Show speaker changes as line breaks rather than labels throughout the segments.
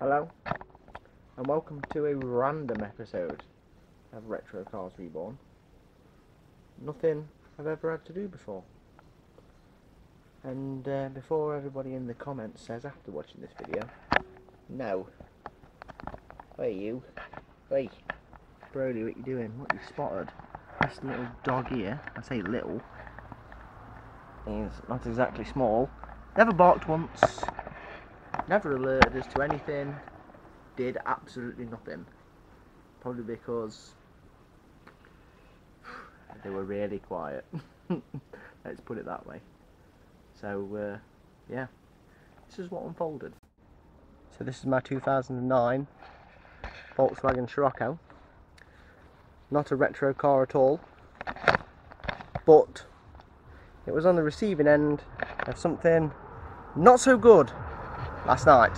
Hello, and welcome to a random episode of Retro Cars Reborn. Nothing I've ever had to do before. And before everybody in the comments says after watching this video, no. Hey you. Hey. Brody, what you doing? What you spotted? This little dog here, I say little, he's not exactly small. Never barked once. Never alerted us to anything. Did absolutely nothing. Probably because they were really quiet. Let's put it that way. So yeah, this is what unfolded. So this is my 2009 Volkswagen Scirocco. Not a retro car at all, but it was on the receiving end of something not so good last night.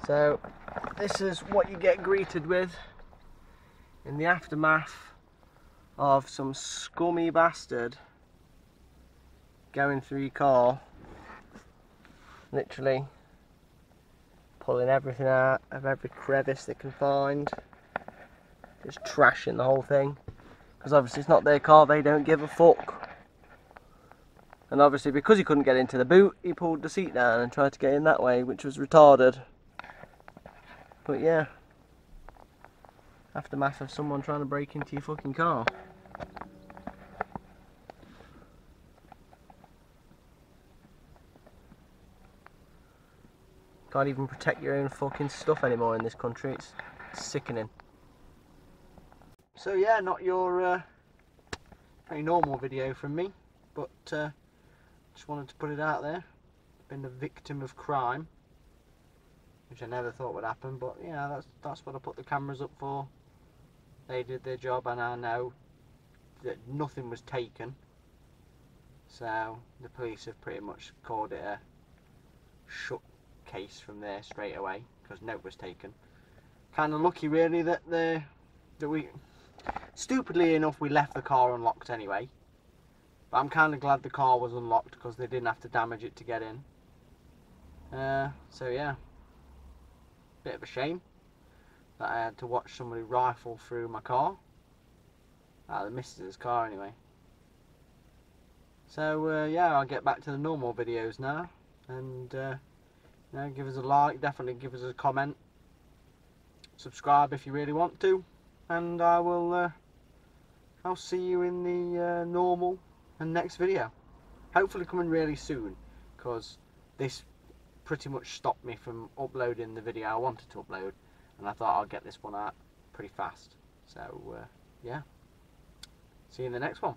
So this is what you get greeted with in the aftermath of some scummy bastard going through your car, literally pulling everything out of every crevice they can find, just trashing the whole thing, because obviously it's not their car, they don't give a fuck. And obviously because he couldn't get into the boot, he pulled the seat down and tried to get in that way, which was retarded. But yeah, aftermath of someone trying to break into your fucking car. Can't even protect your own fucking stuff anymore in this country. It's sickening. So yeah, not your very normal video from me, but just wanted to put it out there. Been the victim of crime, which I never thought would happen, but yeah, that's what I put the cameras up for. They did their job, and I know that nothing was taken, so the police have pretty much called it a shut case from there straight away, because no was taken. Kind of lucky really that we, stupidly enough, we left the car unlocked anyway, but I'm kind of glad the car was unlocked because they didn't have to damage it to get in. So yeah, bit of a shame that I had to watch somebody rifle through my car, the missus's car anyway. So yeah, I'll get back to the normal videos now, and you know, give us a like, definitely give us a comment, subscribe if you really want to, and I'll see you in the normal and next video, hopefully coming really soon, because this pretty much stopped me from uploading the video I wanted to upload, and I thought I'll get this one out pretty fast. So yeah, See you in the next one.